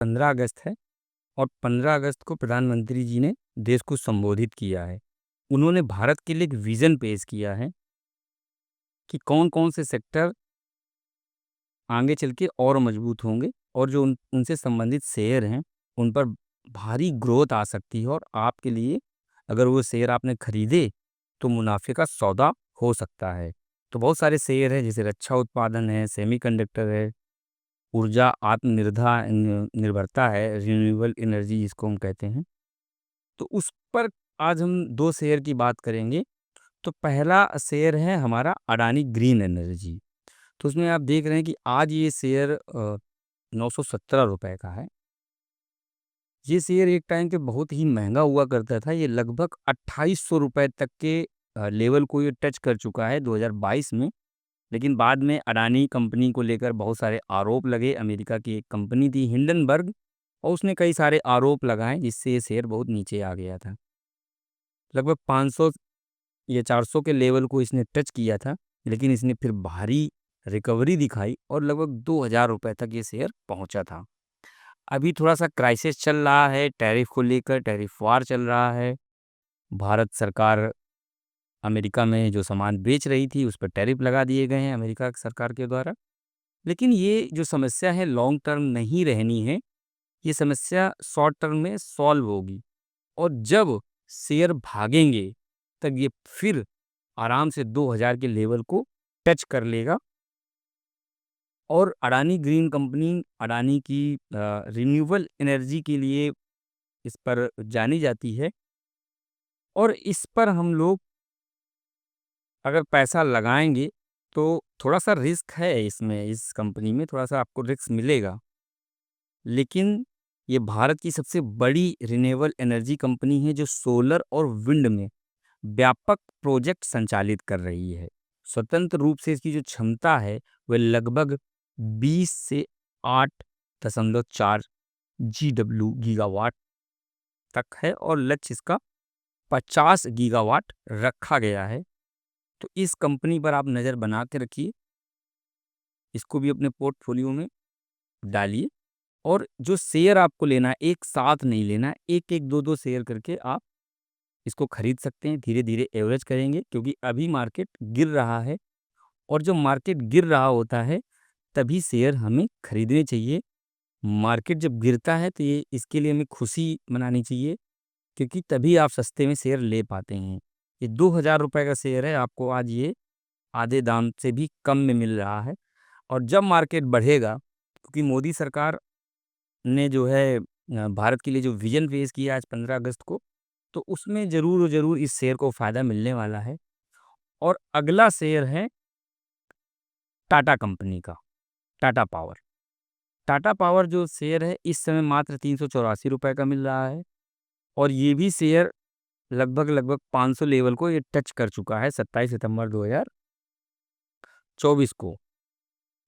15 अगस्त है और 15 अगस्त को प्रधानमंत्री जी ने देश को संबोधित किया है। उन्होंने भारत के लिए एक विज़न पेश किया है कि कौन-कौन से सेक्टर आगे चल के और मजबूत होंगे और जो उनसे संबंधित शेयर हैं, उन पर भारी ग्रोथ आ सकती है और आपके लिए अगर वो शेयर आपने खरीदे, तो मुनाफ़े का सौदा हो सकता है। तो बहुत सारे शेयर हैं जैसे रक्षा उत्पादन है, सेमीकंडक्टर है, ऊर्जा निर्भरता है, रिन्यूएबल एनर्जी जिसको हम कहते हैं। तो उस पर आज हम 2 शेयर की बात करेंगे। तो पहला शेयर है हमारा अडानी ग्रीन एनर्जी। तो उसमें आप देख रहे हैं कि आज ये शेयर ₹917 का है। ये शेयर एक टाइम पे बहुत ही महँगा हुआ करता था। ये लगभग ₹2800 तक के लेवल को ये टच कर चुका है 2022 में। लेकिन बाद में अडानी कंपनी को लेकर बहुत सारे आरोप लगे। अमेरिका की एक कंपनी थी हिंडनबर्ग और उसने कई सारे आरोप लगाए जिससे ये शेयर बहुत नीचे आ गया था। लगभग 500 या 400 के लेवल को इसने टच किया था, लेकिन इसने फिर भारी रिकवरी दिखाई और लगभग ₹2000 तक ये शेयर पहुँचा था। अभी थोड़ा-सा क्राइसिस चल रहा है टैरिफ को लेकर, टैरिफ वार चल रहा है। भारत सरकार अमेरिका में जो सामान बेच रही थी, उस पर टैरिफ लगा दिए गए हैं अमेरिका सरकार के द्वारा। लेकिन ये जो समस्या है लॉन्ग टर्म नहीं रहनी है, ये समस्या शॉर्ट टर्म में सॉल्व होगी और जब शेयर भागेंगे, तब ये फिर आराम से 2000 के लेवल को टच कर लेगा और अडानी ग्रीन कंपनी अडानी की रिन्यूएबल एनर्जी के लिए इस पर जानी जाती है और इस पर हम लोग अगर पैसा लगाएँगे, तो थोड़ा-सा रिस्क है इसमें, इस कंपनी में थोड़ा-सा आपको रिस्क मिलेगा। लेकिन ये भारत की सबसे बड़ी रिन्यूएबल एनर्जी कंपनी है जो सोलर और विंड में व्यापक प्रोजेक्ट संचालित कर रही है। स्वतंत्र रूप से इसकी जो क्षमता है, वह लगभग 20 से 8.4 गीगावाट तक है और लक्ष्य इसका 50 गीगावाट रखा गया है। तो इस कंपनी पर आप नज़र बना के रखिए, इसको भी अपने पोर्टफोलियो में डालिए और जो शेयर आपको लेना है, एक साथ नहीं लेना है, एक-एक, 2-2 शेयर करके आप इसको खरीद सकते हैं। धीरे-धीरे एवरेज करेंगे क्योंकि अभी मार्केट गिर रहा है और जब मार्केट गिर रहा होता है, तभी शेयर हमें खरीदने चाहिए। मार्केट जब गिरता है तो ये इसके लिए हमें खुशी मनानी चाहिए क्योंकि तभी आप सस्ते में शेयर ले पाते हैं। ये ₹2000 का शेयर है, आपको आज ये आधे दाम से भी कम में मिल रहा है और जब मार्केट बढ़ेगा क्योंकि मोदी सरकार ने जो है भारत के लिए जो विज़न पेश किया आज 15 अगस्त को, तो उसमें ज़रूर और ज़रूर इस शेयर को फ़ायदा मिलने वाला है। और अगला शेयर है टाटा कंपनी का, टाटा पावर। टाटा पावर जो शेयर है इस समय मात्र ₹384 का मिल रहा है और ये भी शेयर लगभग 500 लेवल को ये टच कर चुका है 27 सितंबर 2024 को।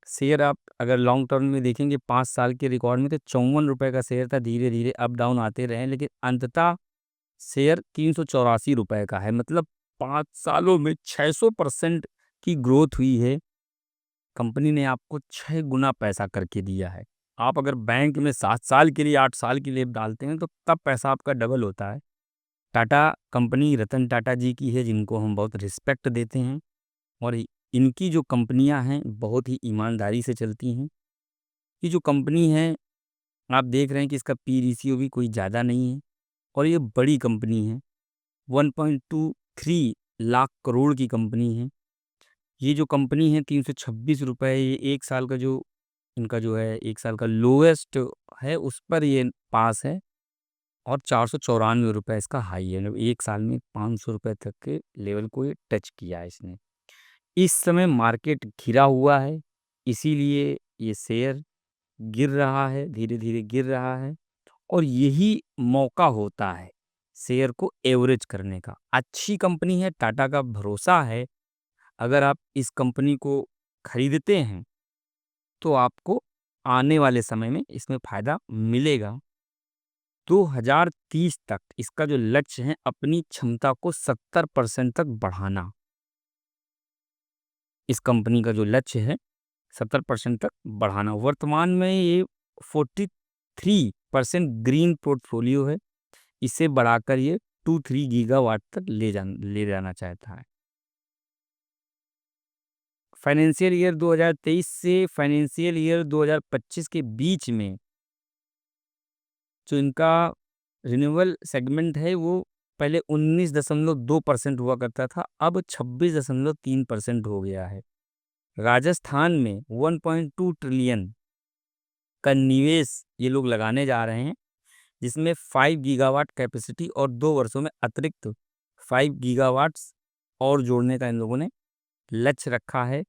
शेयर आप अगर लॉन्ग टर्म में देखेंगे 5 साल के रिकॉर्ड में तो ₹54 का शेयर था, धीरे-धीरे अप डाउन आते रहे लेकिन अंततः शेयर ₹384 का है। मतलब 5 सालों में 600% की ग्रोथ हुई है। कंपनी ने आपको 6 गुना पैसा करके दिया है। आप अगर बैंक में 7 साल के लिए, 8 साल के लिए डालते हैं तो तब पैसा आपका डबल होता है। टाटा कंपनी रतन टाटा जी की है जिनको हम बहुत रिस्पेक्ट देते हैं और इनकी जो कंपनियां हैं बहुत ही ईमानदारी से चलती हैं। ये जो कंपनी है आप देख रहे हैं कि इसका पी रेशियो भी कोई ज़्यादा नहीं है और ये बड़ी कंपनी है। 1.23 लाख करोड़ की कंपनी है। ये जो कंपनी है ₹326 ये 1 साल का जो इनका जो है 1 साल का लोएस्ट है उस पर ये पास है और ₹494 इसका हाई है। मतलब 1 साल में ₹500 तक के लेवल को ये टच किया है इसने। इस समय मार्केट घिरा हुआ है, इसीलिए ये शेयर गिर रहा है, धीरे-धीरे गिर रहा है और यही मौका होता है शेयर को एवरेज करने का। अच्छी कंपनी है, टाटा का भरोसा है, अगर आप इस कंपनी को खरीदते हैं, तो आपको आने वाले समय में इसमें फ़ायदा मिलेगा। 2030 तक इसका जो लक्ष्य है अपनी क्षमता को 70% तक बढ़ाना। इस कंपनी का जो लक्ष्य है 70% तक बढ़ाना। वर्तमान में ये 3% ग्रीन पोर्टफोलियो है, इसे बढ़ाकर ये 2-3 गीगावाट तक ले जाना चाहता है। फाइनेंशियल ईयर 2023 से फाइनेंशियल ईयर 2025 के बीच में जो इनका रिन्यूएबल सेगमेंट है वो पहले 19.2% हुआ करता था, अब 26.3% हो गया है। राजस्थान में 1.2 ट्रिलियन का निवेश ये लोग लगाने जा रहे हैं, जिसमें 5 गीगावाट कैपेसिटी और 2 वर्षों में अतिरिक्त 5 गीगावाट्स और जोड़ने का इन लोगों ने लक्ष्य रखा है।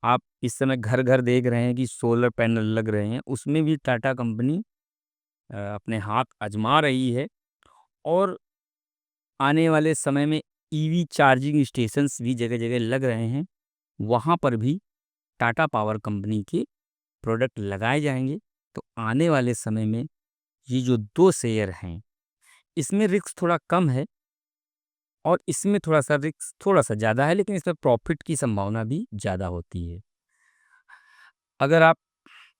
आप इस समय घर घर देख रहे हैं कि सोलर पैनल लग रहे हैं, उसमें भी टाटा कंपनी अपने हाथ आजमा रही है और आने वाले समय में ईवी चार्जिंग स्टेशंस भी जगह जगह लग रहे हैं, वहाँ पर भी टाटा पावर कंपनी के प्रोडक्ट लगाए जाएंगे। तो आने वाले समय में ये जो 2 शेयर हैं, इसमें रिस्क थोड़ा कम है और इसमें थोड़ा-सा रिस्क थोड़ा-सा ज़्यादा है, लेकिन इसमें प्रॉफ़िट की संभावना भी ज़्यादा होती है। अगर आप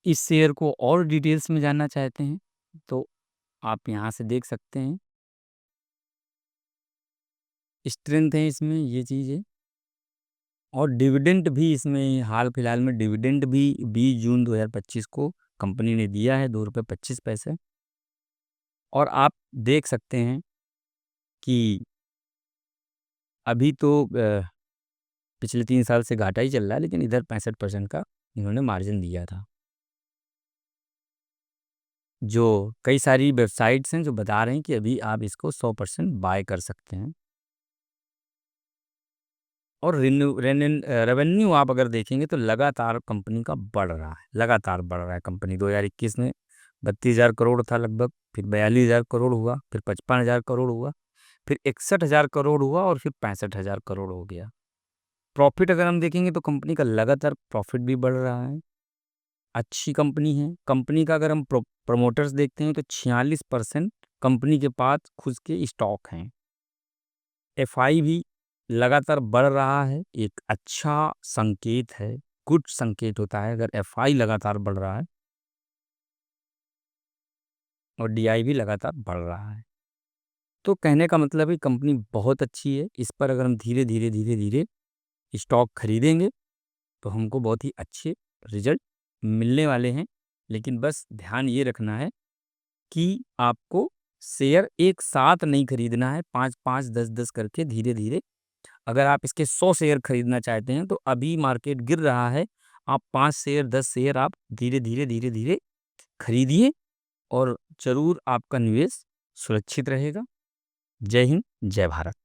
इस शेयर को और डिटेल्स में जानना चाहते हैं, तो आप यहाँ से देख सकते हैं। स्ट्रेंथ है इसमें, ये चीज़ है और डिविडेंड भी इसमें हाल-फिलहाल में डिविडेंड भी 20 जून 2025 को कंपनी ने दिया है, ₹2.25। और आप देख सकते हैं कि अभी तो पिछले 3 साल से घाटा ही चल रहा है, लेकिन इधर 65% का इन्होंने मार्जिन दिया था। जो कई सारी वेबसाइट्स हैं जो बता रहे हैं कि अभी आप इसको 100% बाय कर सकते हैं। और रेवेन्यू आप अगर देखेंगे तो लगातार कंपनी का बढ़ रहा है, लगातार बढ़ रहा है कंपनी। 2021 में 32,000 करोड़ था लगभग, फिर 42,000 करोड़ हुआ, फिर 55,000 करोड़ हुआ, फिर 61,000 करोड़ हुआ और फिर 65,000 करोड़ हो गया। प्रॉफिट अगर हम देखेंगे तो कंपनी का लगातार प्रॉफिट भी बढ़ रहा है, अच्छी कंपनी है। कंपनी का अगर हम प्रमोटर्स देखते हैं तो 46% कंपनी के पास खुद के स्टॉक हैं। एफआई भी लगातार बढ़ रहा है, एक अच्छा संकेत है, गुड संकेत होता है अगर एफआई लगातार बढ़ रहा है और डीआई भी लगातार बढ़ रहा है। तो कहने का मतलब है कंपनी बहुत अच्छी है, इस पर अगर हम धीरे-धीरे स्टॉक खरीदेंगे तो हमको बहुत ही अच्छे रिजल्ट मिलने वाले हैं। लेकिन बस ध्यान ये रखना है कि आपको शेयर एक साथ नहीं खरीदना है, 5-5, 10-10 करके धीरे-धीरे। अगर आप इसके 100 शेयर खरीदना चाहते हैं तो अभी मार्केट गिर रहा है, आप 5 शेयर 10 शेयर आप धीरे-धीरे खरीदिए और ज़रूर आपका निवेश सुरक्षित रहेगा। जय हिंद, जय भारत।